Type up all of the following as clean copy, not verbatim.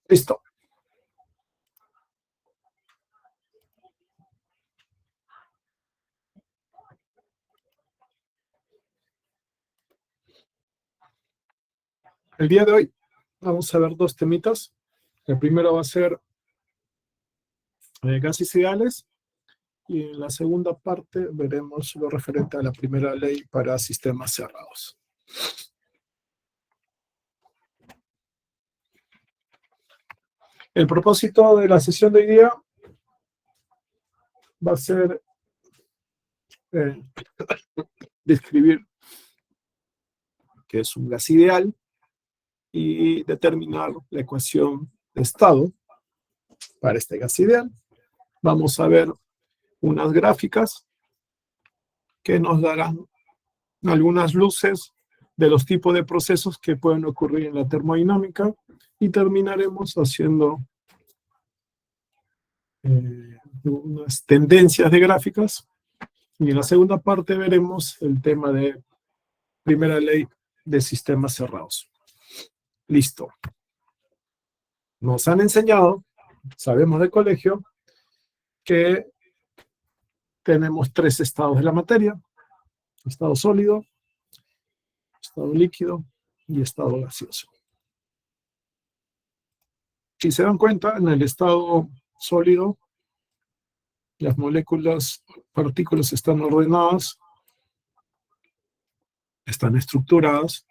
Listo. El día de hoy vamos a ver dos temitas. El primero va a ser gases ideales y en la segunda parte veremos lo referente a la primera ley para sistemas cerrados. El propósito de la sesión de hoy día va a ser describir qué es un gas ideal y determinar la ecuación de estado para este gas ideal. Vamos a ver unas gráficas que nos darán algunas luces de los tipos de procesos que pueden ocurrir en la termodinámica y terminaremos haciendo unas tendencias de gráficas y en la segunda parte veremos el tema de primera ley de sistemas cerrados. Listo. Nos han enseñado, sabemos de colegio, que tenemos tres estados de la materia: estado sólido, estado líquido y estado gaseoso. Si se dan cuenta, en el estado sólido, las moléculas, partículas están ordenadas, están estructuradas.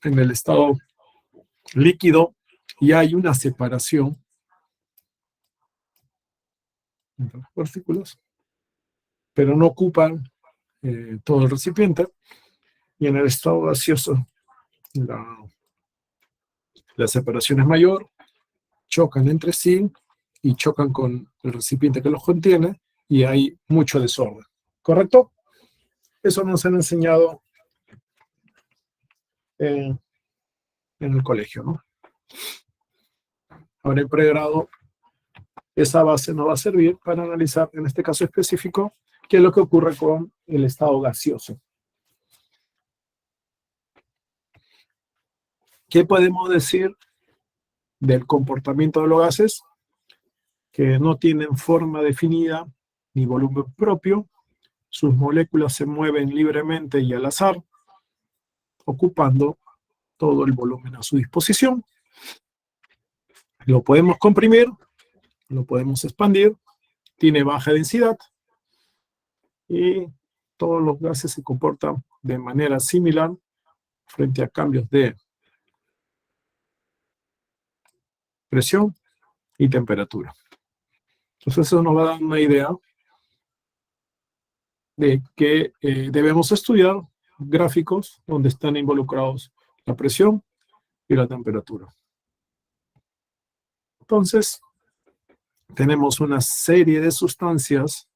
En el estado líquido ya hay una separación entre las partículas, pero no ocupan todo el recipiente. Y en el estado gaseoso la separación es mayor, chocan entre sí y chocan con el recipiente que los contiene y hay mucho desorden. ¿Correcto? Eso nos han enseñado en el colegio, ¿no? Ahora en pregrado esa base nos va a servir para analizar, en este caso específico, qué es lo que ocurre con el estado gaseoso. ¿Qué podemos decir del comportamiento de los gases? Que no tienen forma definida ni volumen propio, sus moléculas se mueven libremente y al azar, ocupando todo el volumen a su disposición. Lo podemos comprimir, lo podemos expandir, tiene baja densidad y todos los gases se comportan de manera similar frente a cambios de presión y temperatura. Entonces eso nos va a dar una idea de que debemos estudiar gráficos donde están involucrados la presión y la temperatura. Entonces, tenemos una serie de sustancias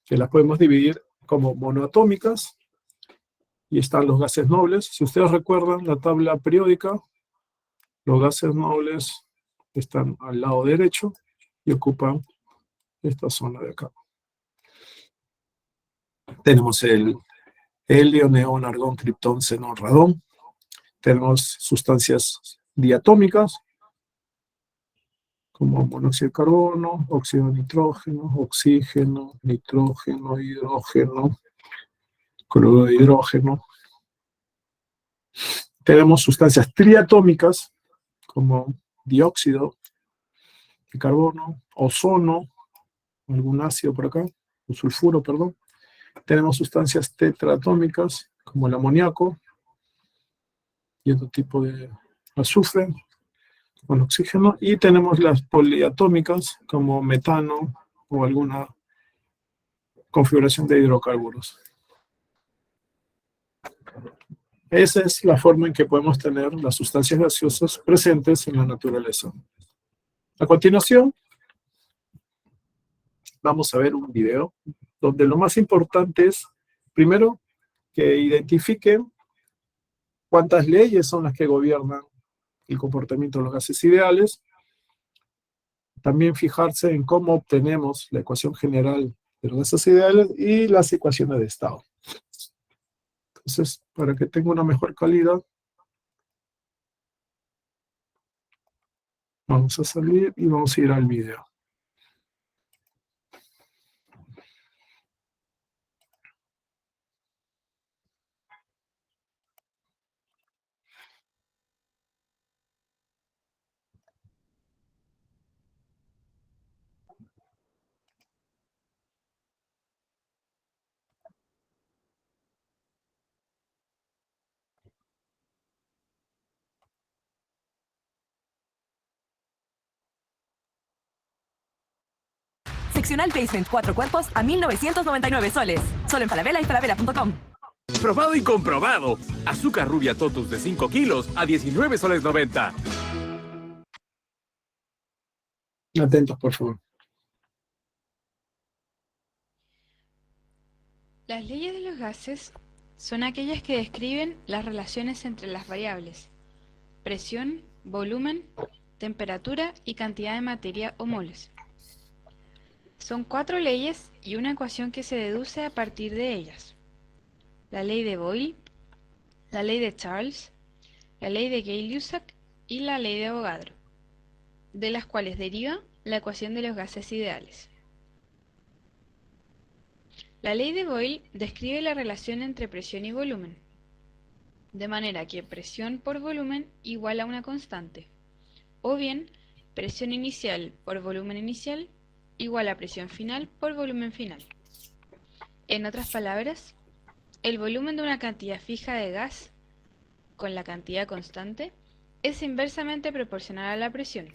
que las podemos dividir como monoatómicas y están los gases nobles. Si ustedes recuerdan la tabla periódica, los gases nobles están al lado derecho y ocupan esta zona de acá. Tenemos el helio, neón, argón, criptón, xenón, radón. Tenemos sustancias diatómicas, como monóxido de carbono, óxido de nitrógeno, oxígeno, nitrógeno, hidrógeno, cloruro de hidrógeno. Tenemos sustancias triatómicas, como dióxido de carbono, ozono, algún ácido por acá, o sulfuro, perdón. Tenemos sustancias tetraatómicas, como el amoníaco, y otro tipo de azufre, con oxígeno, y tenemos las poliatómicas, como metano, o alguna configuración de hidrocarburos. Esa es la forma en que podemos tener las sustancias gaseosas presentes en la naturaleza. A continuación, vamos a ver un video donde lo más importante es, primero, que identifique cuántas leyes son las que gobiernan el comportamiento de los gases ideales. También fijarse en cómo obtenemos la ecuación general de los gases ideales y las ecuaciones de estado. Entonces, para que tenga una mejor calidad, vamos a salir y vamos a ir al video. Seccional Basement 4 cuerpos a 1.999 soles. Solo en Falabella y falabella.com. Probado y comprobado. Azúcar rubia Totus de 5 kilos a 19 soles 90. Atentos, por favor. Las leyes de los gases son aquellas que describen las relaciones entre las variables presión, volumen, temperatura y cantidad de materia o moles. Son 4 leyes y una ecuación que se deduce a partir de ellas. La ley de Boyle, la ley de Charles, la ley de Gay-Lussac y la ley de Avogadro, de las cuales deriva la ecuación de los gases ideales. La ley de Boyle describe la relación entre presión y volumen, de manera que presión por volumen igual a una constante, o bien presión inicial por volumen inicial igual a presión final por volumen final. En otras palabras, el volumen de una cantidad fija de gas con la cantidad constante es inversamente proporcional a la presión.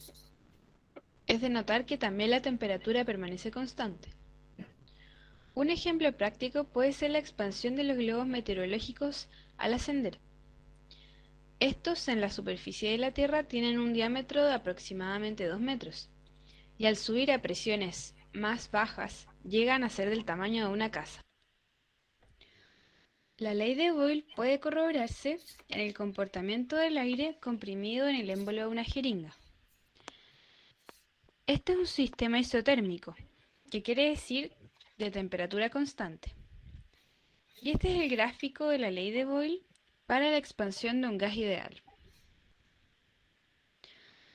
Es de notar que también la temperatura permanece constante. Un ejemplo práctico puede ser la expansión de los globos meteorológicos al ascender. Estos en la superficie de la Tierra tienen un diámetro de aproximadamente 2 metros, y al subir a presiones más bajas llegan a ser del tamaño de una casa. La ley de Boyle puede corroborarse en el comportamiento del aire comprimido en el émbolo de una jeringa. Este es un sistema isotérmico, que quiere decir de temperatura constante. Y este es el gráfico de la ley de Boyle para la expansión de un gas ideal.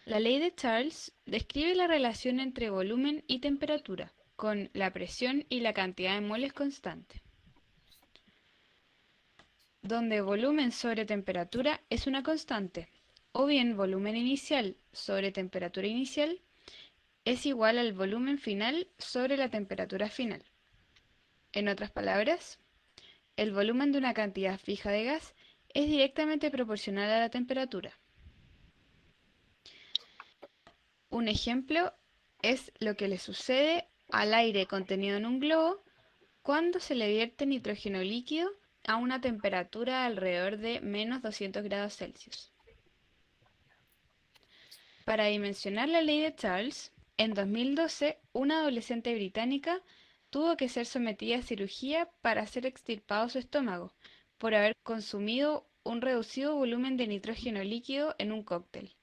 La ley de Charles describe la relación entre volumen y temperatura, con la presión y la cantidad de moles constante, donde volumen sobre temperatura es una constante, o bien volumen inicial sobre temperatura inicial es igual al volumen final sobre la temperatura final. En otras palabras, el volumen de una cantidad fija de gas es directamente proporcional a la temperatura. Un ejemplo es lo que le sucede al aire contenido en un globo cuando se le vierte nitrógeno líquido a una temperatura alrededor de menos 200 grados Celsius. Para dimensionar la ley de Charles, en 2012 una adolescente británica tuvo que ser sometida a cirugía para ser extirpado su estómago por haber consumido un reducido volumen de nitrógeno líquido en un cóctel.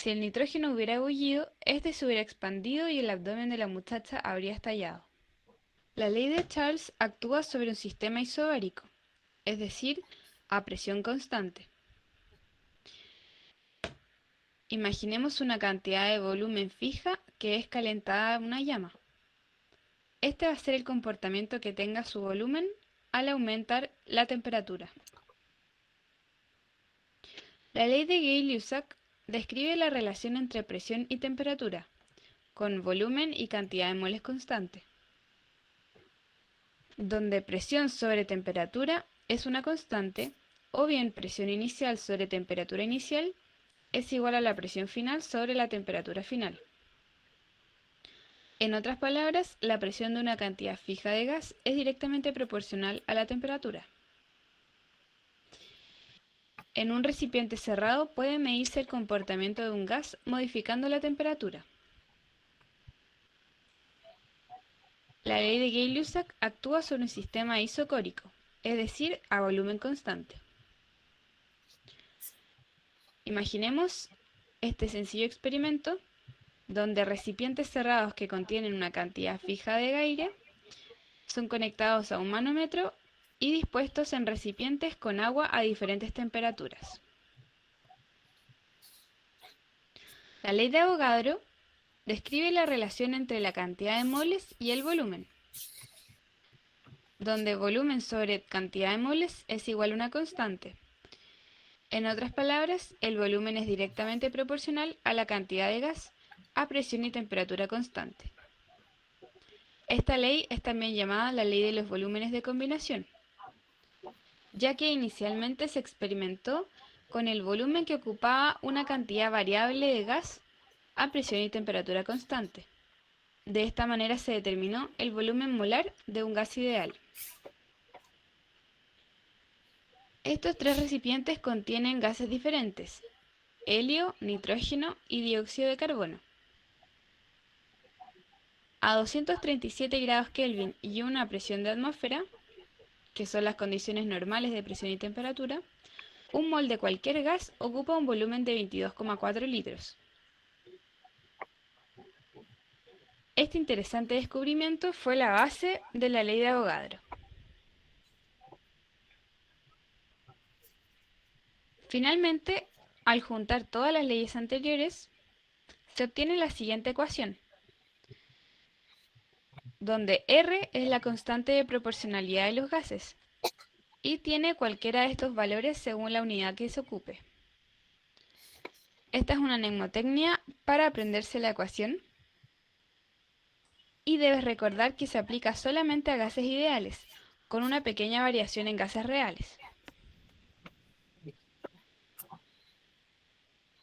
Si el nitrógeno hubiera ebullido, este se hubiera expandido y el abdomen de la muchacha habría estallado. La ley de Charles actúa sobre un sistema isobárico, es decir, a presión constante. Imaginemos una cantidad de volumen fija que es calentada a una llama. Este va a ser el comportamiento que tenga su volumen al aumentar la temperatura. La ley de Gay-Lussac describe la relación entre presión y temperatura, con volumen y cantidad de moles constante, donde presión sobre temperatura es una constante, o bien presión inicial sobre temperatura inicial es igual a la presión final sobre la temperatura final. En otras palabras, la presión de una cantidad fija de gas es directamente proporcional a la temperatura. En un recipiente cerrado puede medirse el comportamiento de un gas modificando la temperatura. La ley de Gay-Lussac actúa sobre un sistema isocórico, es decir, a volumen constante. Imaginemos este sencillo experimento donde recipientes cerrados que contienen una cantidad fija de aire son conectados a un manómetro y dispuestos en recipientes con agua a diferentes temperaturas. La ley de Avogadro describe la relación entre la cantidad de moles y el volumen, donde volumen sobre cantidad de moles es igual a una constante. En otras palabras, el volumen es directamente proporcional a la cantidad de gas a presión y temperatura constante. Esta ley es también llamada la ley de los volúmenes de combinación, ya que inicialmente se experimentó con el volumen que ocupaba una cantidad variable de gas a presión y temperatura constante. De esta manera se determinó el volumen molar de un gas ideal. Estos tres recipientes contienen gases diferentes: helio, nitrógeno y dióxido de carbono. A 237 grados Kelvin y una presión de atmósfera, que son las condiciones normales de presión y temperatura, un mol de cualquier gas ocupa un volumen de 22,4 litros. Este interesante descubrimiento fue la base de la ley de Avogadro. Finalmente, al juntar todas las leyes anteriores, se obtiene la siguiente ecuación, donde R es la constante de proporcionalidad de los gases y tiene cualquiera de estos valores según la unidad que se ocupe. Esta es una mnemotecnia para aprenderse la ecuación y debes recordar que se aplica solamente a gases ideales, con una pequeña variación en gases reales.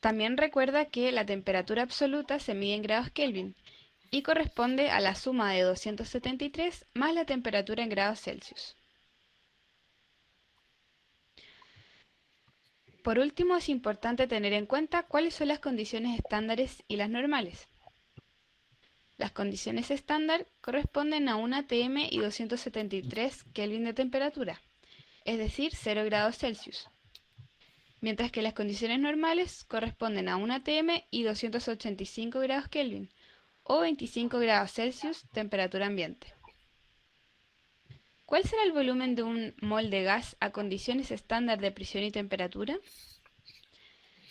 También recuerda que la temperatura absoluta se mide en grados Kelvin y corresponde a la suma de 273 más la temperatura en grados Celsius. Por último, es importante tener en cuenta cuáles son las condiciones estándares y las normales. Las condiciones estándar corresponden a 1 atm y 273 Kelvin de temperatura, es decir, 0 grados Celsius. Mientras que las condiciones normales corresponden a 1 atm y 285 grados Kelvin, o 25 grados Celsius, temperatura ambiente. ¿Cuál será el volumen de un mol de gas a condiciones estándar de presión y temperatura?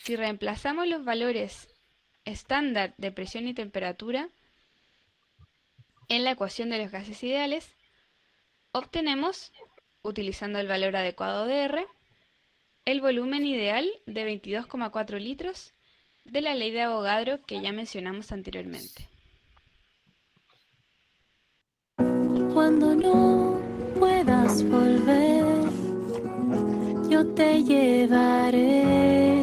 Si reemplazamos los valores estándar de presión y temperatura en la ecuación de los gases ideales, obtenemos, utilizando el valor adecuado de R, el volumen ideal de 22,4 litros de la ley de Avogadro que ya mencionamos anteriormente. Cuando no puedas volver, yo te llevaré,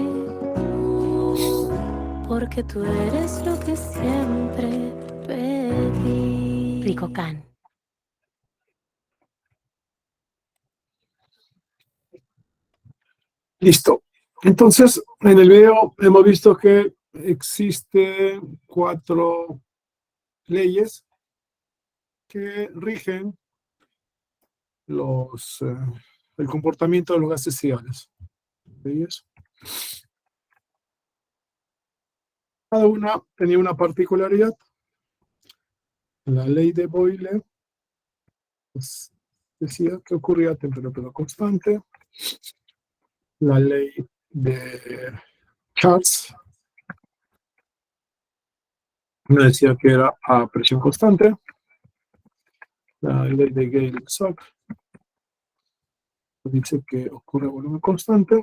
porque tú eres lo que siempre pedí. Rico Can. Listo. Entonces, en el video hemos visto que existen 4 leyes que rigen el comportamiento de los gases ideales. ¿Leyes? Cada una tenía una particularidad. La ley de Boyle pues, decía que ocurría a temperatura constante. La ley de Charles me decía que era a presión constante. La ley de Gale-Sock dice que ocurre a volumen constante.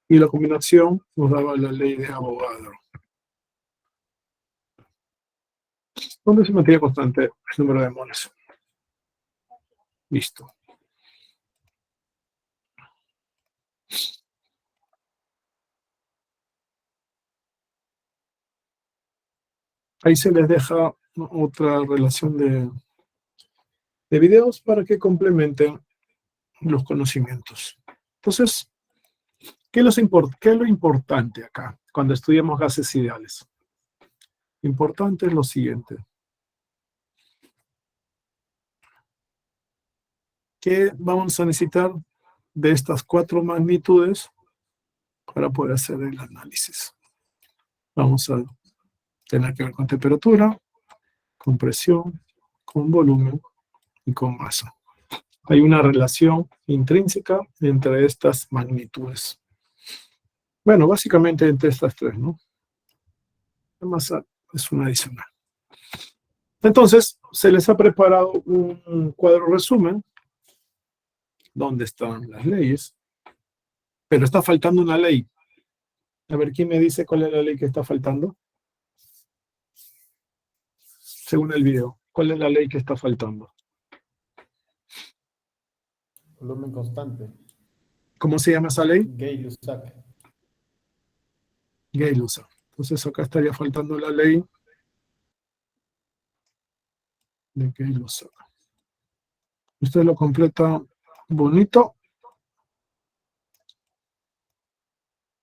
Y la combinación nos daba la ley de Avogadro, donde se mantiene constante el número de moles. Listo. Ahí se les deja otra relación de videos para que complementen los conocimientos. Entonces, ¿qué es lo importante acá cuando estudiamos gases ideales? Importante es lo siguiente. que vamos a necesitar de estas 4 magnitudes para poder hacer el análisis. Vamos a tener que ver con temperatura, con presión, con volumen y con masa. Hay una relación intrínseca entre estas magnitudes. Bueno, básicamente entre estas 3, ¿no? La masa es una adicional. Entonces, se les ha preparado un cuadro resumen donde están las leyes, pero está faltando una ley. A ver, ¿quién me dice cuál es la ley que está faltando? Según el video, ¿cuál es la ley que está faltando? Volumen constante. ¿Cómo se llama esa ley? Gay-Lussac. Gay-Lussac. Entonces acá estaría faltando la ley de Gay-Lussac. Usted lo completa bonito.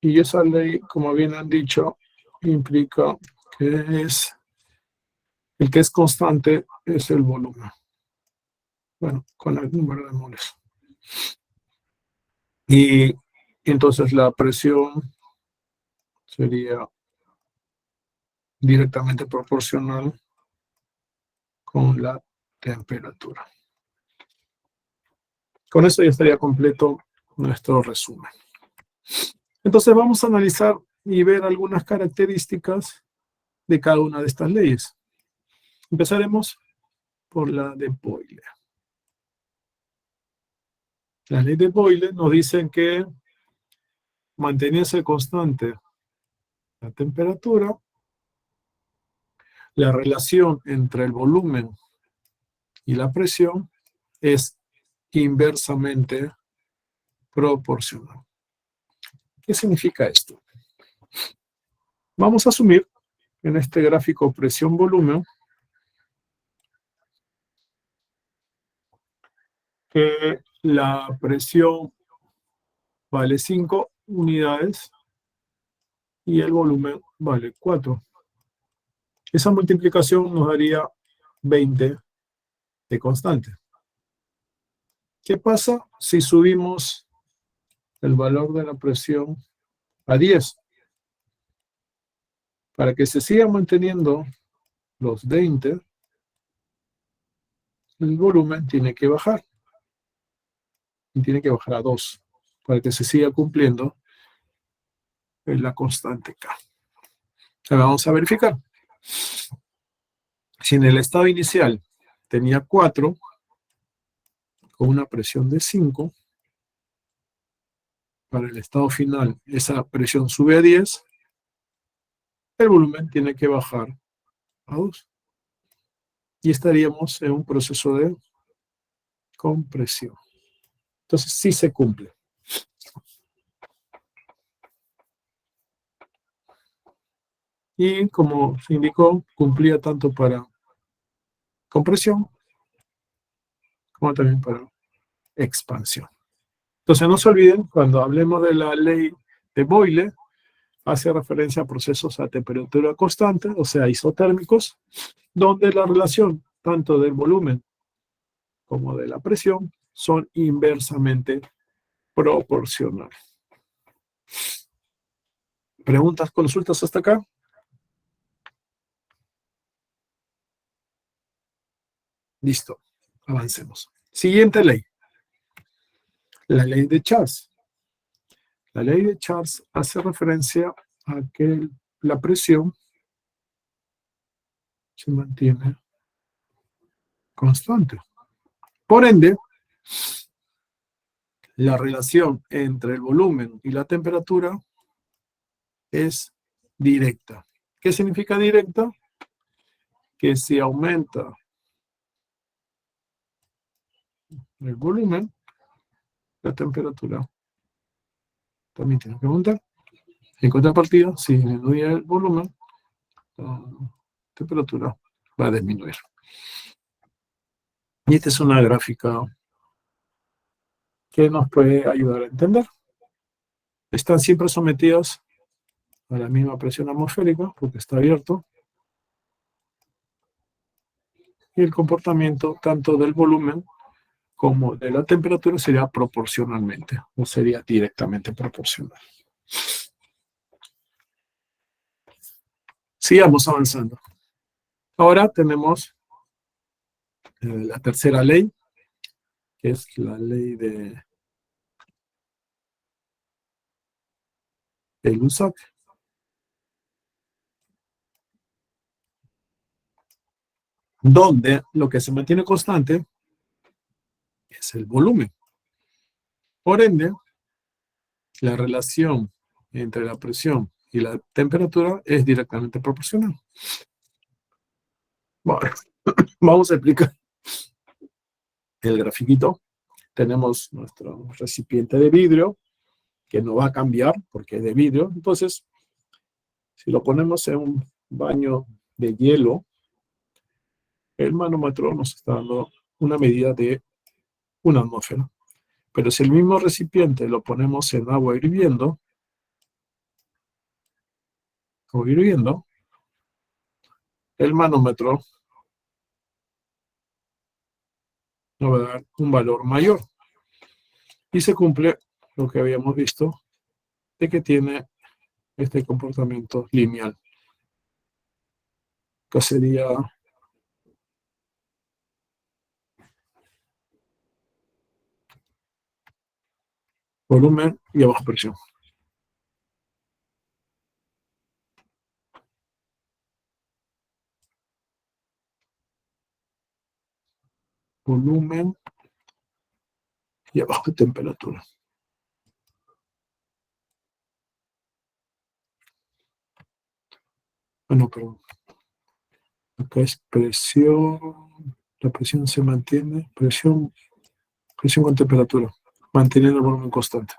Y esa ley, como bien han dicho, implica que el que es constante es el volumen. Bueno, con el número de moles. Y entonces la presión sería directamente proporcional con la temperatura. Con eso ya estaría completo nuestro resumen. Entonces vamos a analizar y ver algunas características de cada una de estas leyes. Empezaremos por la de Boyle. La ley de Boyle nos dice que manteniéndose constante la temperatura, la relación entre el volumen y la presión es inversamente proporcional. ¿Qué significa esto? Vamos a asumir en este gráfico presión-volumen que la presión vale 5 unidades y el volumen vale 4. Esa multiplicación nos daría 20 de constante. ¿Qué pasa si subimos el valor de la presión a 10? Para que se siga manteniendo los 20, el volumen tiene que bajar. Y tiene que bajar a 2 para que se siga cumpliendo la constante K. Ahora vamos a verificar. Si en el estado inicial tenía 4, con una presión de 5, para el estado final esa presión sube a 10, el volumen tiene que bajar a 2. Y estaríamos en un proceso de compresión. Entonces sí se cumple. Y como se indicó, cumplía tanto para compresión como también para expansión. Entonces no se olviden, cuando hablemos de la ley de Boyle, hace referencia a procesos a temperatura constante, o sea, isotérmicos, donde la relación tanto del volumen como de la presión son inversamente proporcionales. ¿Preguntas, consultas hasta acá? Listo, avancemos. Siguiente ley. La ley de Charles. La ley de Charles hace referencia a que la presión se mantiene constante. Por ende, la relación entre el volumen y la temperatura es directa. ¿Qué significa directa? Que si aumenta el volumen, la temperatura también tiene que aumentar. En contrapartida, si disminuye el volumen, la temperatura va a disminuir. Y esta es una gráfica que nos puede ayudar a entender. Están siempre sometidos a la misma presión atmosférica porque está abierto. Y el comportamiento tanto del volumen como de la temperatura sería proporcionalmente, no sería directamente proporcional. Sigamos avanzando. Ahora tenemos la tercera ley, que es la ley de Lussach. Donde lo que se mantiene constante es el volumen. Por ende, la relación entre la presión y la temperatura es directamente proporcional. Bueno, vamos a explicar el grafiquito. Tenemos nuestro recipiente de vidrio, que no va a cambiar porque es de vidrio. Entonces, si lo ponemos en un baño de hielo, el manómetro nos está dando una medida de 1 atmósfera. Pero si el mismo recipiente lo ponemos en agua hirviendo, el manómetro nos va a dar un valor mayor. Y se cumple lo que habíamos visto, de que tiene este comportamiento lineal, que sería volumen y abajo presión. Volumen y abajo temperatura. Bueno, pero acá es presión, la presión se mantiene, presión con temperatura, manteniendo el volumen constante.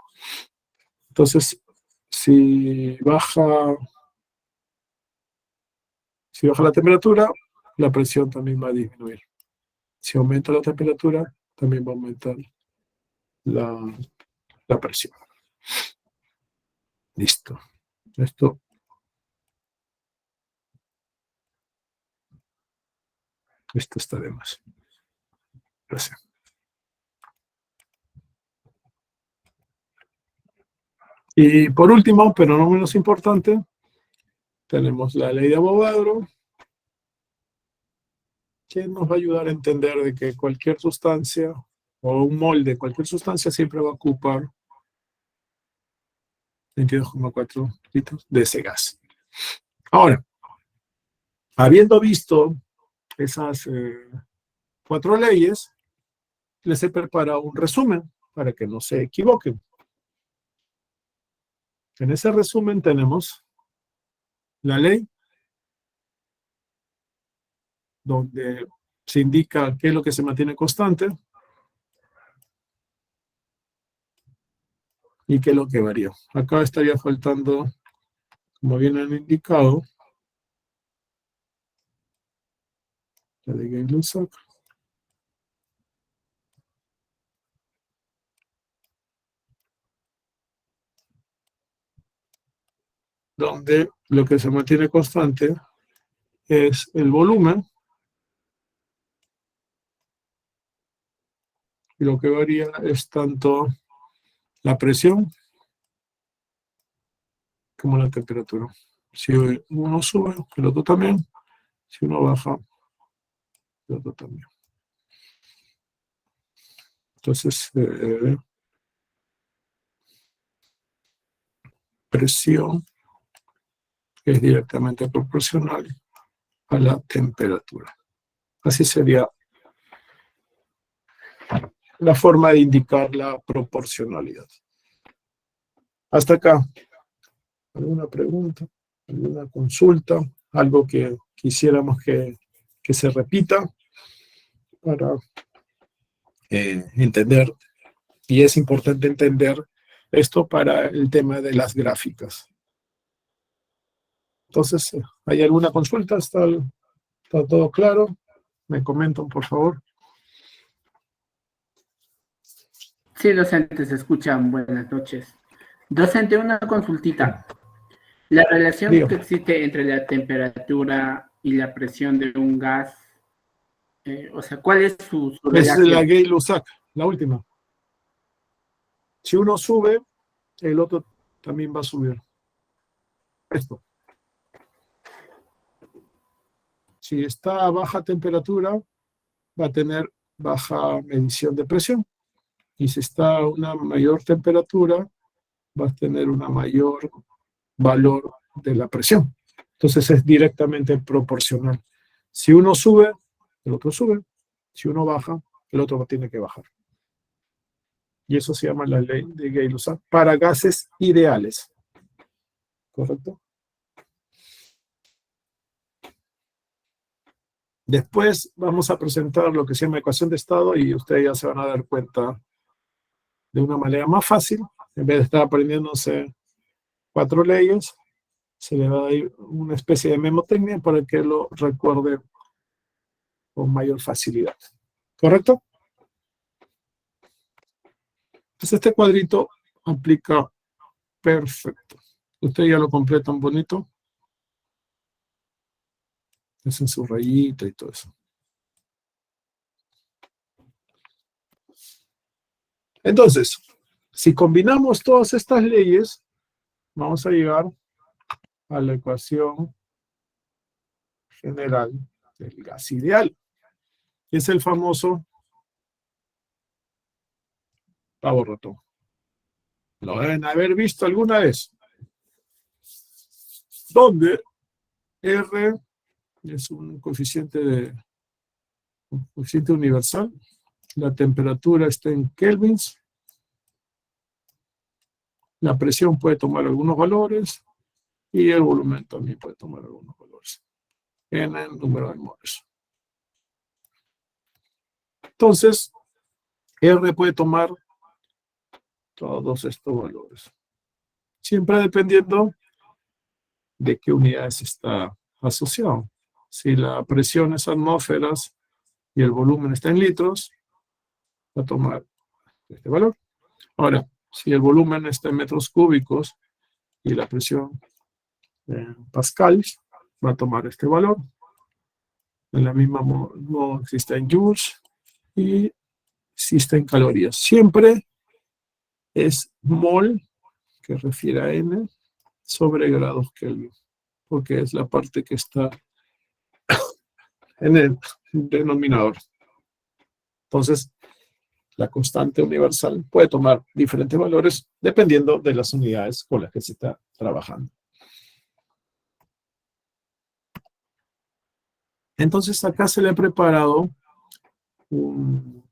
Entonces, si baja la temperatura, la presión también va a disminuir. Si aumenta la temperatura, también va a aumentar la presión. Listo. Esto está de más. Gracias. Y por último, pero no menos importante, tenemos la ley de Avogadro, que nos va a ayudar a entender de que cualquier sustancia o un molde, cualquier sustancia siempre va a ocupar 22,4 litros de ese gas. Ahora, habiendo visto esas 4 leyes, les he preparado un resumen para que no se equivoquen. En ese resumen tenemos la ley, donde se indica qué es lo que se mantiene constante y qué es lo que varía. Acá estaría faltando, como bien han indicado, la de Gay-Lussac. Donde lo que se mantiene constante es el volumen y lo que varía es tanto la presión como la temperatura. Si uno sube, el otro también. Si uno baja, el otro también. Entonces, presión es directamente proporcional a la temperatura. Así sería la forma de indicar la proporcionalidad. Hasta acá. ¿Alguna pregunta? ¿Alguna consulta? ¿Algo que quisiéramos que se repita para entender? Y es importante entender esto para el tema de las gráficas. Entonces, ¿hay alguna consulta? ¿Está todo claro? Me comentan, por favor. Sí, docente, se escuchan. Buenas noches. Docente, una consultita. La relación que existe entre la temperatura y la presión de un gas, o sea, ¿cuál es su relación? Es la Gay-Lussac. la última. Si uno sube, el otro también va a subir. Esto. Si está a baja temperatura, va a tener baja medición de presión. Y si está a una mayor temperatura, va a tener una mayor valor de la presión. Entonces es directamente proporcional. Si uno sube, el otro sube. Si uno baja, el otro tiene que bajar. Y eso se llama la ley de Gay-Lussac para gases ideales. ¿Correcto? Después vamos a presentar lo que se llama ecuación de estado y ustedes ya se van a dar cuenta de una manera más fácil. En vez de estar aprendiéndose 4 leyes, se le va a dar una especie de memotecnia para que lo recuerde con mayor facilidad. ¿Correcto? Entonces este cuadrito aplica perfecto. Ustedes ya lo completan bonito. Hacen su rayita y todo eso. Entonces, si combinamos todas estas leyes, vamos a llegar a la ecuación general del gas ideal. Que es el famoso pavo ratón. Lo deben haber visto alguna vez. Donde R es un coeficiente universal. La temperatura está en kelvins. La presión puede tomar algunos valores. Y el volumen también puede tomar algunos valores. En el número de moles. Entonces, R puede tomar todos estos valores. Siempre dependiendo de qué unidades está asociado. Si la presión es atmósferas y el volumen está en litros, va a tomar este valor. Ahora, si el volumen está en metros cúbicos y la presión en pascals, va a tomar este valor. En la misma modo existe en joules y existe en calorías. Siempre es mol, que refiere a N, sobre grados Kelvin, porque es la parte que está en el denominador. Entonces, la constante universal puede tomar diferentes valores dependiendo de las unidades con las que se está trabajando. Entonces, acá se le ha preparado un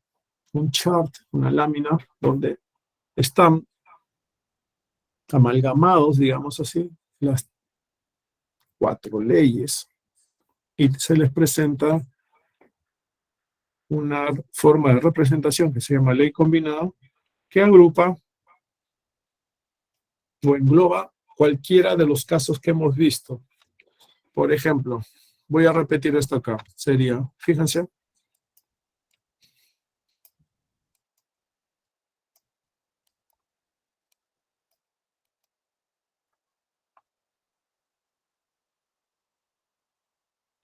chart, una lámina, donde están amalgamados, digamos así, las 4 leyes y se les presenta una forma de representación que se llama ley combinada, que agrupa o engloba cualquiera de los casos que hemos visto. Por ejemplo, voy a repetir esto acá. Sería, fíjense,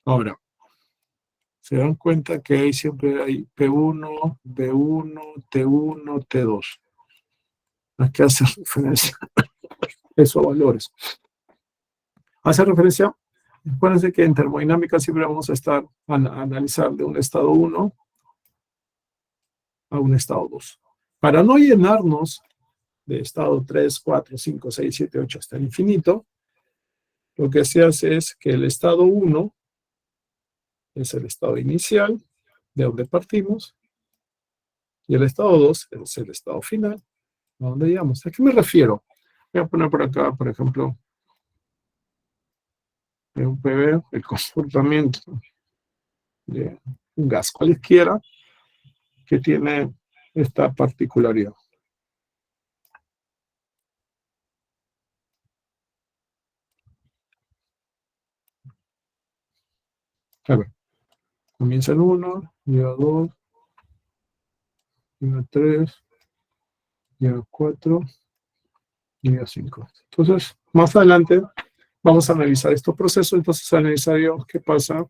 ahora, se dan cuenta que ahí siempre hay P1, B1, T1, T2. ¿A qué hace referencia? Esos valores. Hace referencia, acuérdense que en termodinámica siempre vamos a estar a analizar de un estado 1 a un estado 2. Para no llenarnos de estado 3, 4, 5, 6, 7, 8 hasta el infinito, lo que se hace es que el estado 1 es el estado inicial, de donde partimos, y el estado 2 es el estado final, a donde llegamos. ¿A qué me refiero? Voy a poner por acá, por ejemplo, en un PV, el comportamiento de un gas cualquiera que tiene esta particularidad. A ver, comienza en 1, llega a 2, llega a 3, llega a 4, llega a 5. Entonces, más adelante vamos a analizar estos procesos, entonces analizaríamos qué pasa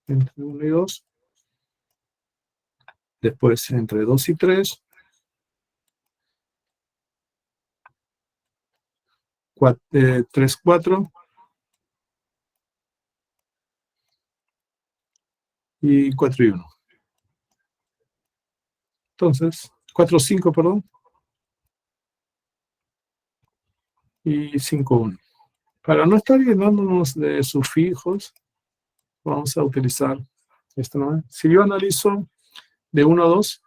entre 1 y 2. después entre 2 y 3, 3, 4, y 4 y 1. Entonces, 4, 5, perdón, y 5, 1. Para no estar llenándonos de sufijos, vamos a utilizar esto, ¿no? Si yo analizo de 1 a 2,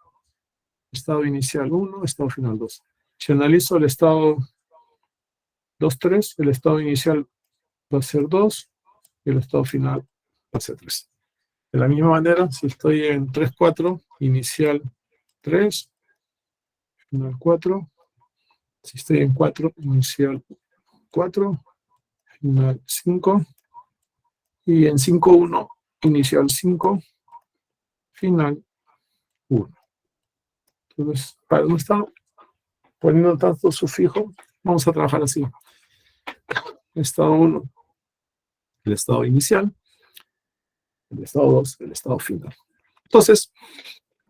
estado inicial 1, estado final 2. Si analizo el estado 2, 3, el estado inicial va a ser 2 y el estado final va a ser 3. De la misma manera, si estoy en 3, 4, inicial 3, final 4. Si estoy en 4, inicial 4, final 5. Y en 5, 1, inicial 5, final 1. Entonces, para no estar poniendo tanto sufijo, vamos a trabajar así. Estado 1, el estado inicial. El estado 2, el estado final. Entonces,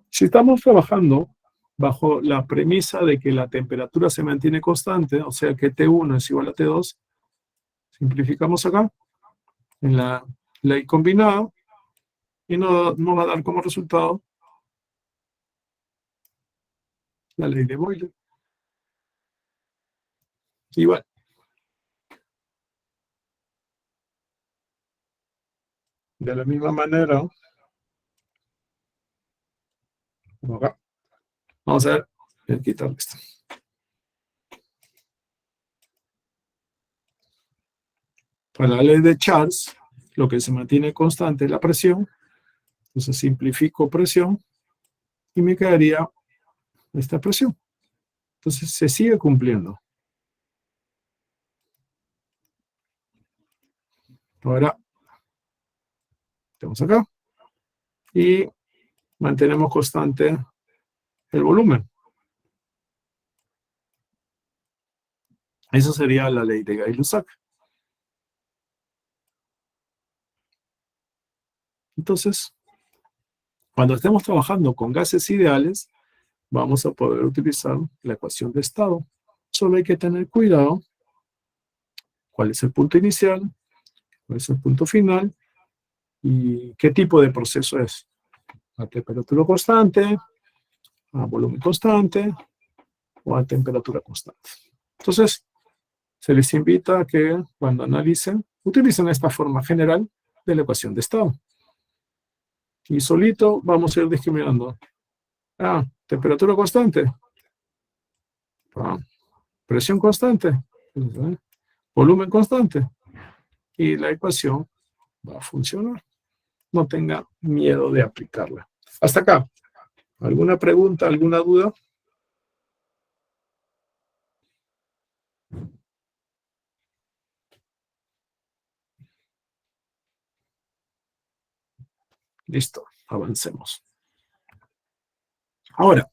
si estamos trabajando bajo la premisa de que la temperatura se mantiene constante, o sea que T1 es igual a T2, simplificamos acá, en la ley combinada, y nos va a dar como resultado la ley de Boyle. Igual. De la misma manera, acá. Vamos a ver, voy a quitar esto. Para la ley de Charles, lo que se mantiene constante es la presión. Entonces simplifico presión y me quedaría esta presión. Entonces se sigue cumpliendo. Ahora, tenemos acá y mantenemos constante el volumen. Esa sería la ley de Gay-Lussac. Entonces, cuando estemos trabajando con gases ideales, vamos a poder utilizar la ecuación de estado. Solo hay que tener cuidado cuál es el punto inicial, cuál es el punto final y qué tipo de proceso es. A temperatura constante, a volumen constante o a temperatura constante. Entonces, se les invita a que cuando analicen, utilicen esta forma general de la ecuación de estado. Y solito vamos a ir discriminando. Temperatura constante. Presión constante. Volumen constante. Y la ecuación va a funcionar. No tenga miedo de aplicarla. Hasta acá. ¿Alguna pregunta, alguna duda? Listo, avancemos. Ahora,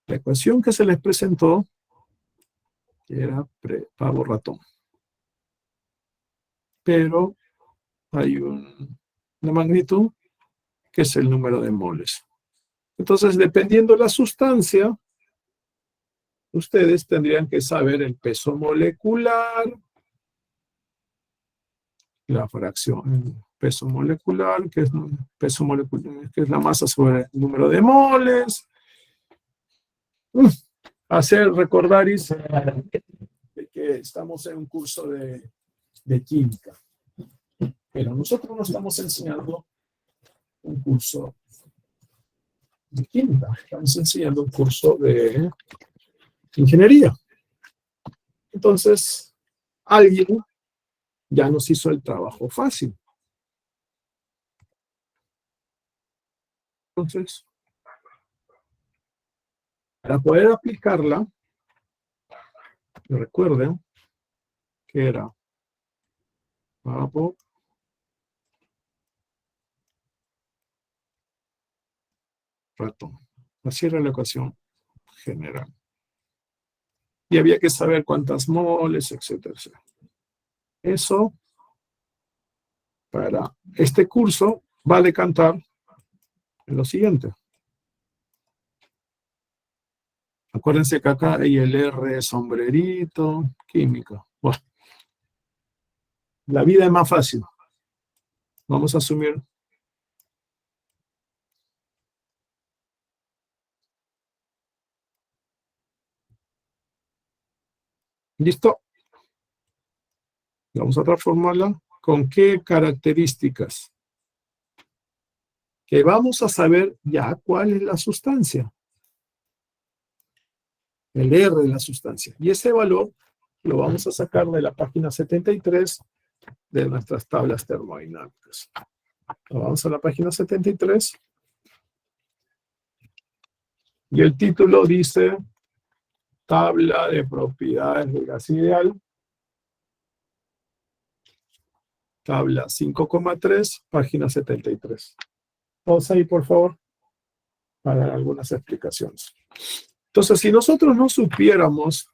la ecuación que se les presentó era pavo ratón. Pero hay una magnitud que es el número de moles. Entonces, dependiendo de la sustancia, ustedes tendrían que saber el peso molecular, la fracción, el peso molecular, que es peso molecular, que es la masa sobre el número de moles. Recordar de que estamos en un curso de química. Pero nosotros no estamos enseñando un curso de química, estamos enseñando un curso de ingeniería. Entonces, alguien ya nos hizo el trabajo fácil. Entonces, para poder aplicarla, recuerden que era pavo ratón. Así era la ecuación general. Y había que saber cuántas moles, etcétera, etcétera. Eso, para este curso, va a decantar en lo siguiente. Acuérdense que acá hay el R sombrerito, química. Bueno, la vida es más fácil. Vamos a asumir. ¿Listo? Vamos a transformarla. ¿Con qué características? Que vamos a saber ya cuál es la sustancia. El R de la sustancia. Y ese valor lo vamos a sacar de la página 73 de nuestras tablas termodinámicas. Vamos a la página 73. Y el título dice Tabla de propiedades del gas ideal. Tabla 5,3, página 73. Vamos ahí, por favor, para algunas explicaciones. Entonces, si nosotros no supiéramos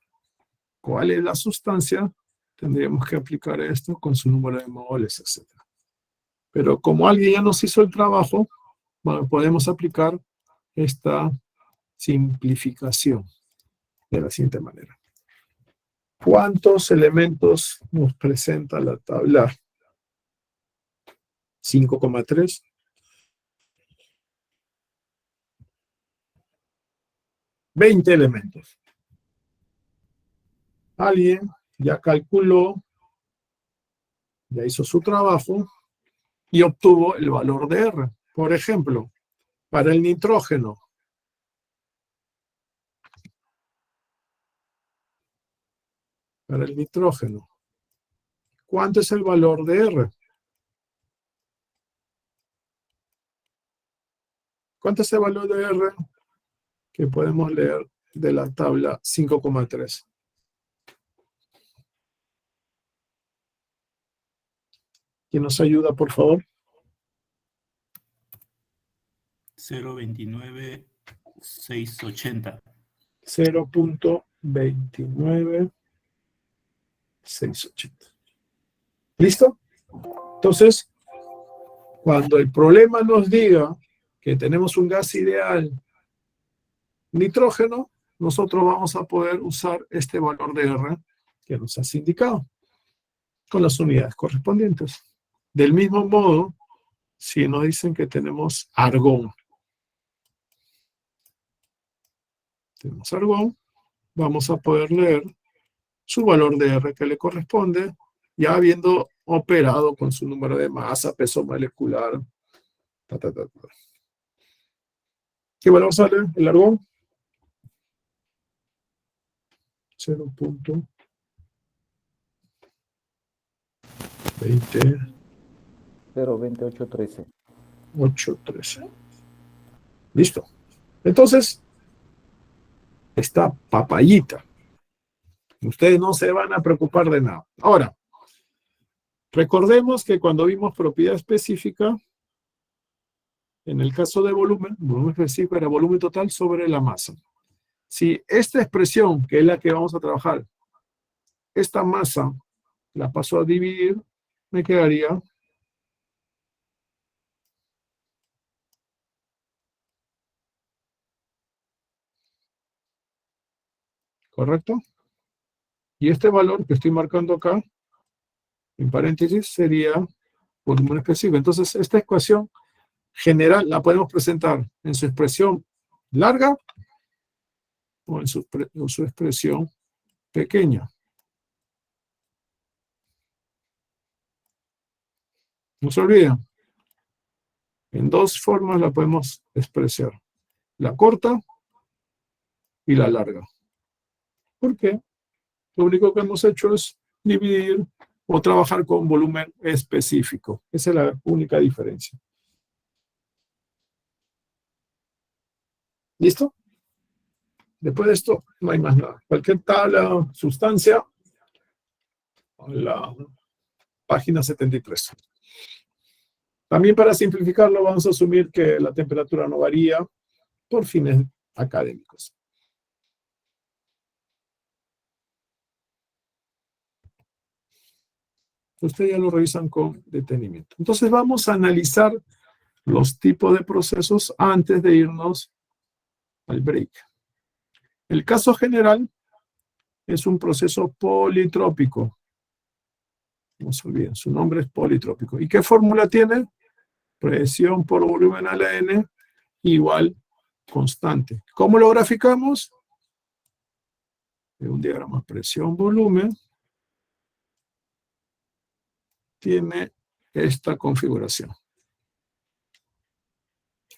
cuál es la sustancia, tendríamos que aplicar esto con su número de moles, etc. Pero como alguien ya nos hizo el trabajo, bueno, podemos aplicar esta simplificación de la siguiente manera. ¿Cuántos elementos nos presenta la tabla? 5,3. 20 elementos. Alguien ya calculó, ya hizo su trabajo y obtuvo el valor de R. Por ejemplo, para el nitrógeno. Para el nitrógeno. ¿Cuánto es el valor de R? ¿Cuánto es el valor de R que podemos leer de la tabla 5,3? ¿Quién nos ayuda, por favor? 0.29680. 0.29680. ¿Listo? Entonces, cuando el problema nos diga que tenemos un gas ideal nitrógeno, nosotros vamos a poder usar este valor de R que nos has indicado con las unidades correspondientes. Del mismo modo, si nos dicen que tenemos argón, vamos a poder leer su valor de R que le corresponde, ya habiendo operado con su número de masa, peso molecular. ¿Qué valor sale el argón? 0.20. 0.2813. 813. Listo. Entonces, esta papayita. Ustedes no se van a preocupar de nada. Ahora, recordemos que cuando vimos propiedad específica, en el caso de volumen específico era volumen total sobre la masa. Si esta expresión, que es la que vamos a trabajar, esta masa la paso a dividir, me quedaría ¿correcto? Y este valor que estoy marcando acá, en paréntesis, sería volumen específico. Entonces, esta ecuación general la podemos presentar en su expresión larga o en su expresión pequeña. No se olviden, en dos formas la podemos expresar. La corta y la larga. ¿Por qué? Lo único que hemos hecho es dividir o trabajar con volumen específico. Esa es la única diferencia. ¿Listo? Después de esto no hay más nada. Cualquier tabla, sustancia, la página 73. También para simplificarlo vamos a asumir que la temperatura no varía por fines académicos. Ustedes ya lo revisan con detenimiento. Entonces vamos a analizar los tipos de procesos antes de irnos al break. El caso general es un proceso politrópico. No se olviden, su nombre es politrópico. ¿Y qué fórmula tiene? Presión por volumen a la N igual constante. ¿Cómo lo graficamos? En un diagrama presión-volumen tiene esta configuración.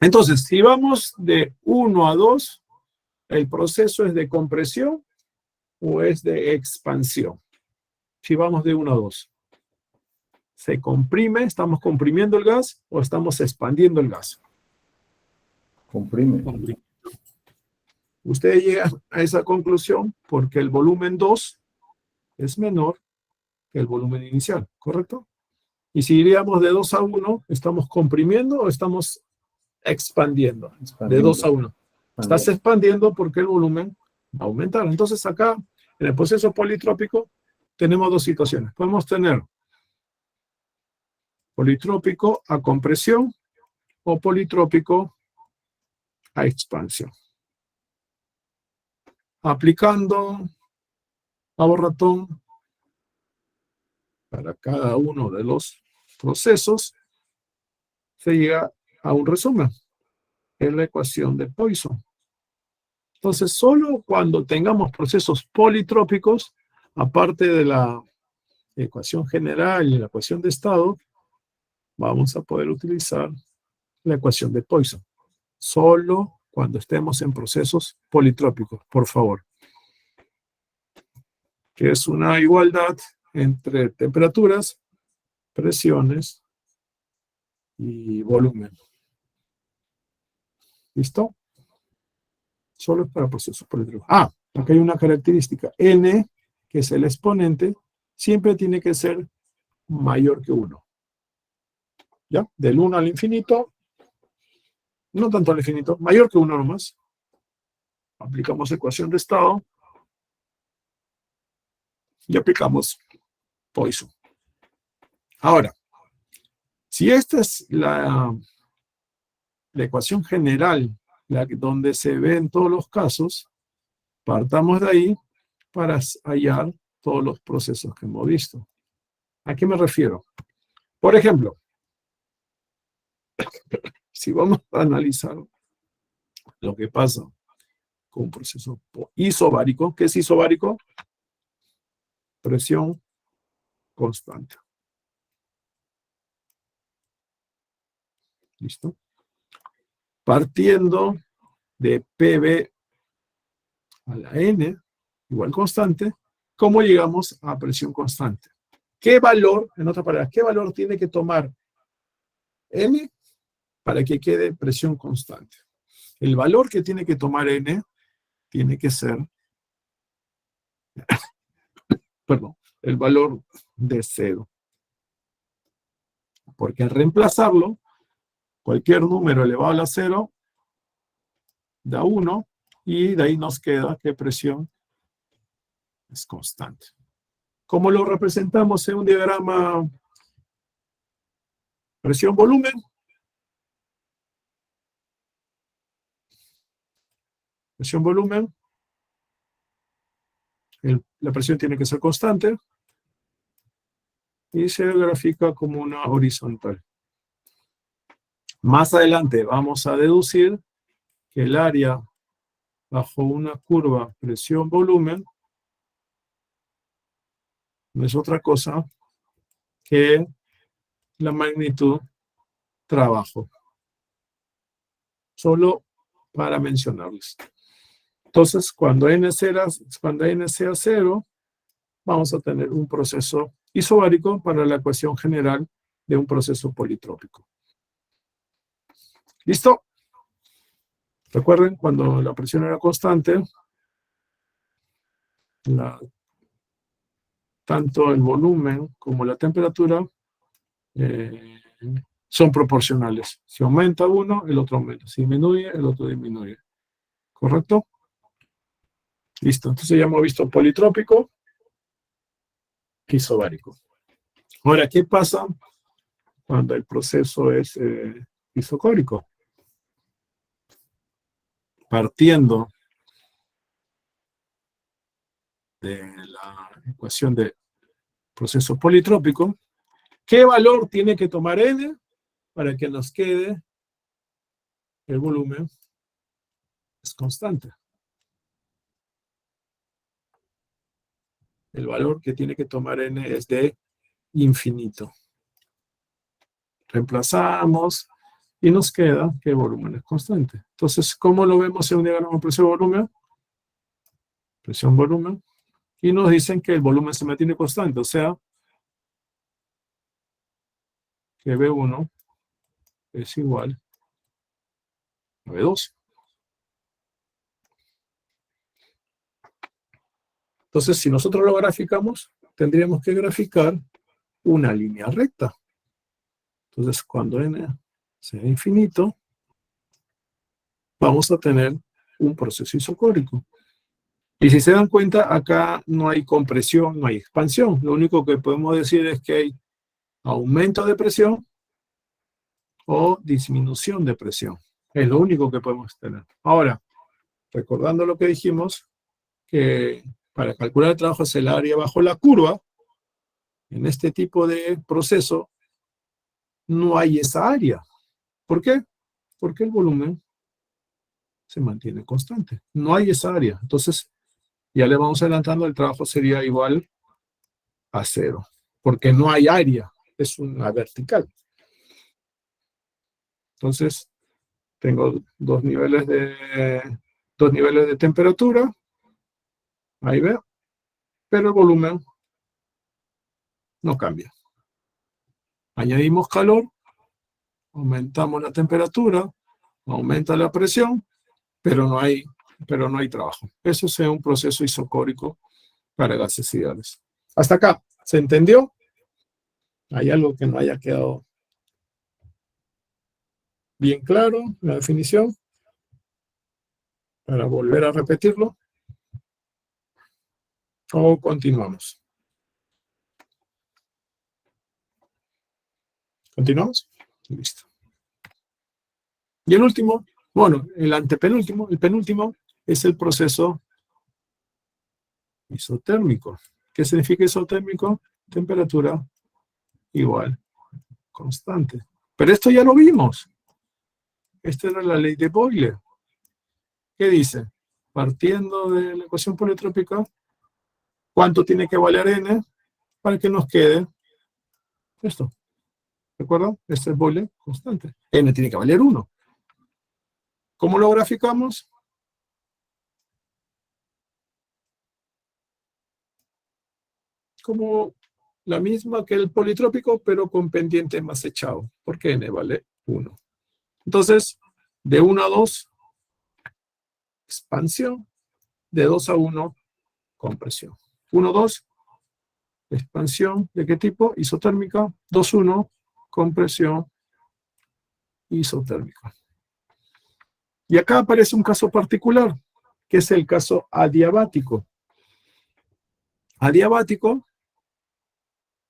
Entonces, si vamos de 1 a 2, ¿el proceso es de compresión o es de expansión? Si vamos de 1 a 2. ¿Se comprime? ¿Estamos comprimiendo el gas o estamos expandiendo el gas? Comprime. Ustedes llegan a esa conclusión porque el volumen 2 es menor que el volumen inicial, ¿correcto? Y si iríamos de 2 a 1, ¿estamos comprimiendo o estamos expandiendo? De 2 a 1. Estás expandiendo porque el volumen va a aumentar. Entonces acá, en el proceso politrópico, tenemos dos situaciones. Podemos tener politrópico a compresión o politrópico a expansión. Aplicando ahorratón para cada uno de los procesos, se llega a un resumen. Es la ecuación de Poisson. Entonces, solo cuando tengamos procesos politrópicos, aparte de la ecuación general y la ecuación de estado, vamos a poder utilizar la ecuación de Poisson. Solo cuando estemos en procesos politrópicos, por favor. Que es una igualdad entre temperaturas, presiones y volumen. ¿Listo? Solo es para procesos politrópicos. Ah, acá hay una característica. N, que es el exponente, siempre tiene que ser mayor que 1. ¿Ya? Del 1 al infinito, no tanto al infinito, mayor que 1 nomás. Aplicamos ecuación de estado y aplicamos Poisson. Ahora, si esta es la ecuación general, donde se ve en todos los casos, partamos de ahí para hallar todos los procesos que hemos visto. ¿A qué me refiero? Por ejemplo, si vamos a analizar lo que pasa con un proceso isobárico, ¿qué es isobárico? Presión constante. ¿Listo? Partiendo de PB a la N, igual constante, ¿cómo llegamos a presión constante? ¿Qué valor, en otras palabras, qué valor tiene que tomar N para que quede presión constante? El valor que tiene que tomar N tiene que ser, perdón, el valor de 0. Porque al reemplazarlo, cualquier número elevado a la 0 da 1 y de ahí nos queda que presión es constante. ¿Cómo lo representamos en un diagrama presión-volumen? Presión-volumen. La presión tiene que ser constante y se grafica como una horizontal. Más adelante vamos a deducir que el área bajo una curva presión-volumen no es otra cosa que la magnitud trabajo. Solo para mencionarles. Entonces, cuando N sea 0, vamos a tener un proceso isobárico para la ecuación general de un proceso politrópico. ¿Listo? Recuerden, cuando la presión era constante, tanto el volumen como la temperatura son proporcionales. Si aumenta uno, el otro aumenta. Si disminuye, el otro disminuye. ¿Correcto? Listo. Entonces ya hemos visto politrópico, isobárico. Ahora, ¿qué pasa cuando el proceso es isocórico. Partiendo de la ecuación de proceso politrópico, ¿qué valor tiene que tomar n para que nos quede el volumen es constante? El valor que tiene que tomar n es de infinito. Reemplazamos y nos queda que el volumen es constante. Entonces, ¿cómo lo vemos en un diagrama presión-volumen? Presión-volumen. Y nos dicen que el volumen se mantiene constante, o sea, que V1 es igual a V2. Entonces, si nosotros lo graficamos, tendríamos que graficar una línea recta. Entonces, cuando n sea infinito, vamos a tener un proceso isocórico. Y si se dan cuenta, acá no hay compresión, no hay expansión. Lo único que podemos decir es que hay aumento de presión o disminución de presión. Es lo único que podemos tener. Ahora, recordando lo que dijimos, que para calcular el trabajo es el área bajo la curva, en este tipo de proceso no hay esa área. ¿Por qué? Porque el volumen se mantiene constante. No hay esa área. Entonces, ya le vamos adelantando, el trabajo sería igual a 0. Porque no hay área, es una vertical. Entonces, tengo dos niveles de temperatura. Ahí ve. Pero el volumen no cambia. Añadimos calor, aumentamos la temperatura, aumenta la presión, pero no hay trabajo. Eso es un proceso isocórico para gases ideales. Hasta acá, ¿se entendió? ¿Hay algo que no haya quedado bien claro en la definición? Para volver a repetirlo. ¿O continuamos? ¿Continuamos? Listo. Y el último, bueno, el antepenúltimo, el penúltimo, es el proceso isotérmico. ¿Qué significa isotérmico? Temperatura igual, constante. Pero esto ya lo vimos. Esta era la ley de Boyle. ¿Qué dice? Partiendo de la ecuación politrópica, ¿cuánto tiene que valer n para que nos quede esto? ¿Recuerdan? Este es Boyle constante. N tiene que valer 1. ¿Cómo lo graficamos? Como la misma que el politrópico, pero con pendiente más echado, porque n vale 1. Entonces, de 1 a 2, expansión. De 2 a 1, compresión. 1, 2, expansión. ¿De qué tipo? Isotérmica. 2, 1, compresión isotérmica. Y acá aparece un caso particular, que es el caso adiabático. Adiabático,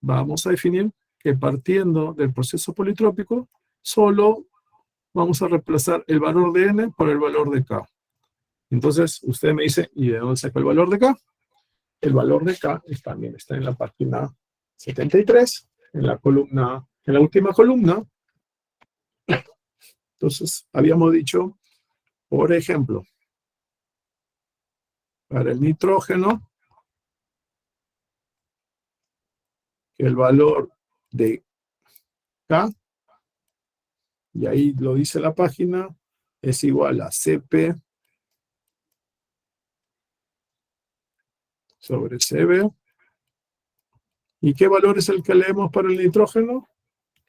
vamos a definir que partiendo del proceso politrópico, solo vamos a reemplazar el valor de n por el valor de k. Entonces, usted me dice, ¿y de dónde saco el valor de k? El valor de k también está en la página 73, en la columna, en la última columna. Entonces, habíamos dicho, por ejemplo, para el nitrógeno, que el valor de K, y ahí lo dice la página, es igual a Cp sobre Cv. ¿Y qué valor es el que leemos para el nitrógeno?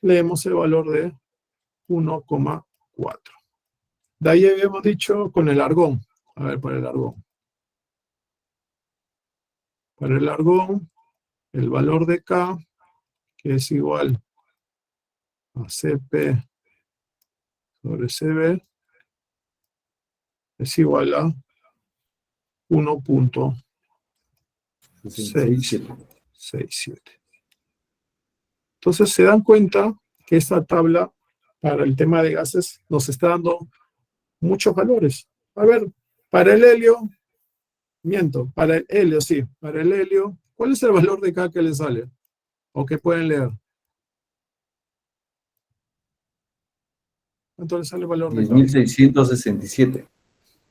Leemos el valor de 1,4. De ahí habíamos dicho con el argón. A ver, para el argón. Para el argón, el valor de K, que es igual a Cp sobre Cv, es igual a 1.67. Entonces se dan cuenta que esta tabla para el tema de gases, nos está dando muchos valores. A ver, para el helio, miento, para el helio, sí, para el helio, ¿cuál es el valor de K que le sale? ¿O que pueden leer? ¿Cuánto le sale el valor de K? 10.667.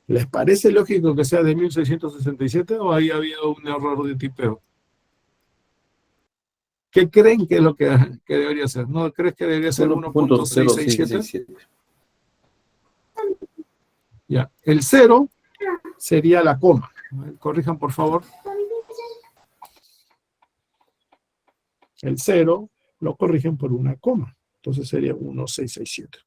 ¿Les parece lógico que sea de 1667 o ahí había un error de tipeo? ¿Qué creen que es lo que debería ser? ¿No crees que debería ser 1.667? Ya, el 0 sería la coma. Corrijan, por favor. El 0 lo corrigen por una coma. Entonces sería 1.667.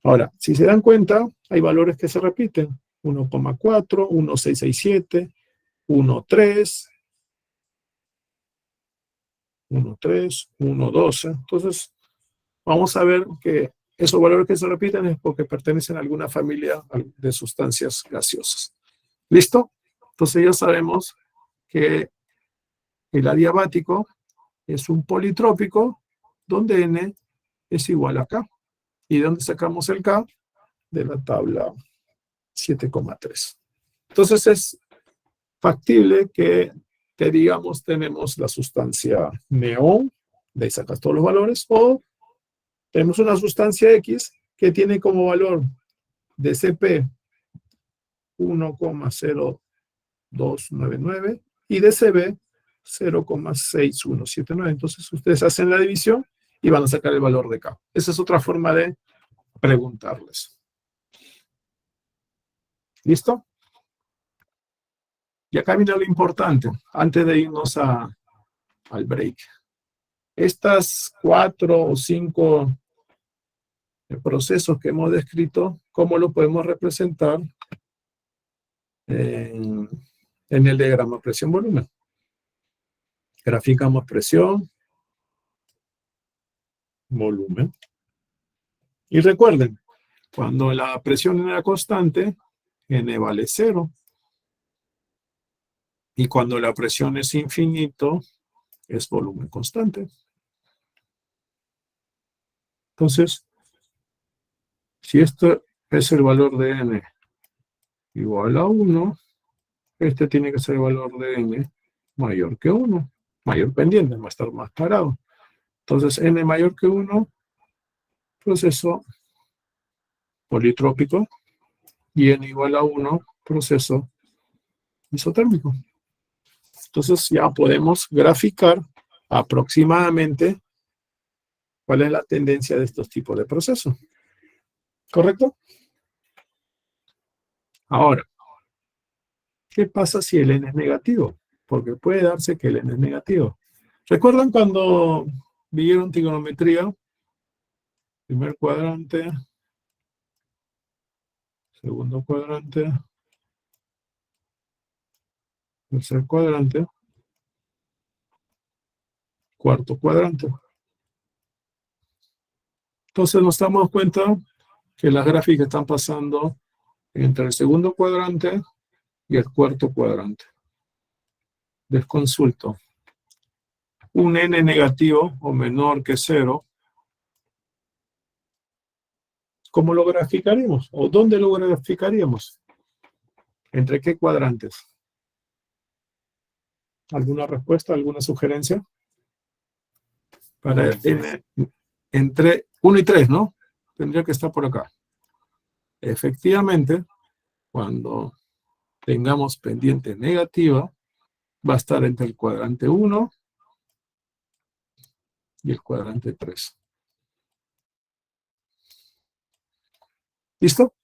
Ahora, si se dan cuenta, hay valores que se repiten. 1,4, 1.667, 1.3, 1.3, 1.12. Entonces, vamos a ver que esos valores que se repiten es porque pertenecen a alguna familia de sustancias gaseosas. ¿Listo? Entonces ya sabemos que el adiabático es un politrópico donde N es igual a K. ¿Y de dónde sacamos el K? De la tabla 7,3. Entonces es factible que digamos tenemos la sustancia neón, de ahí sacas todos los valores, o tenemos una sustancia X que tiene como valor de CP 1,0299 y de CB 0,6179. Entonces ustedes hacen la división y van a sacar el valor de K. Esa es otra forma de preguntarles. ¿Listo? Y acá viene lo importante, antes de irnos al break. Estas 4 o 5 procesos que hemos descrito, ¿cómo lo podemos representar en el diagrama presión-volumen? Graficamos presión, volumen. Y recuerden, cuando la presión era constante, N vale 0. Y cuando la presión es infinito, es volumen constante. Entonces, si esto es el valor de N igual a 1, este tiene que ser el valor de N mayor que 1. Mayor pendiente, va a estar más parado. Entonces, N mayor que 1, proceso politrópico, y N igual a 1, proceso isotérmico. Entonces ya podemos graficar aproximadamente cuál es la tendencia de estos tipos de procesos. ¿Correcto? Ahora, ¿qué pasa si el N es negativo? Porque puede darse que el N es negativo. ¿Recuerdan cuando vieron trigonometría? Primer cuadrante, segundo cuadrante, tercer cuadrante, cuarto cuadrante. Entonces nos damos cuenta que las gráficas están pasando entre el segundo cuadrante y el cuarto cuadrante. Les consulto. Un N negativo o menor que 0, ¿cómo lo graficaríamos? ¿O dónde lo graficaríamos? ¿Entre qué cuadrantes? ¿Alguna respuesta, alguna sugerencia? Para N, entre 1 y 3, ¿no? Tendría que estar por acá. Efectivamente, cuando tengamos pendiente negativa, va a estar entre el cuadrante 1 y el cuadrante 3. ¿Listo?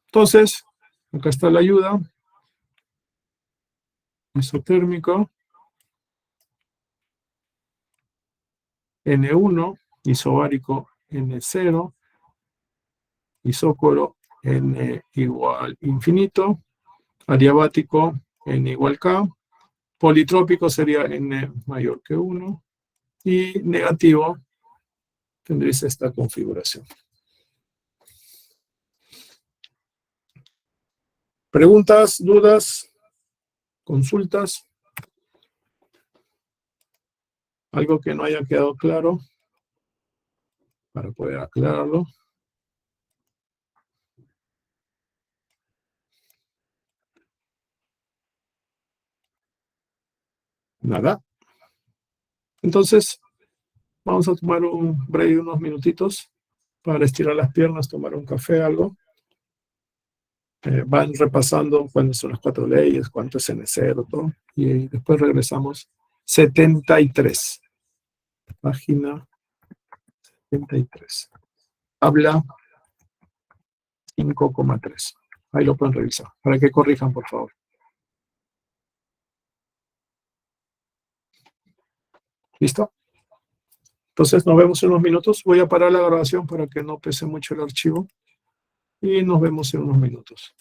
Entonces, acá está la ayuda. Isotérmico. N1, isobárico N0, isócoro N igual infinito, adiabático N igual K, politrópico sería N mayor que 1, y negativo tendréis esta configuración. ¿Preguntas, dudas, consultas? ¿Algo que no haya quedado claro? para poder aclararlo. Nada. Entonces, vamos a tomar un break de unos minutitos para estirar las piernas, tomar un café, algo. Van repasando cuáles son las 4 leyes, cuánto es N0, todo. Y después regresamos. 73. Página 73. Habla 5,3. Ahí lo pueden revisar. Para que corrijan, por favor. ¿Listo? Entonces nos vemos en unos minutos. Voy a parar la grabación para que no pese mucho el archivo. Y nos vemos en unos minutos.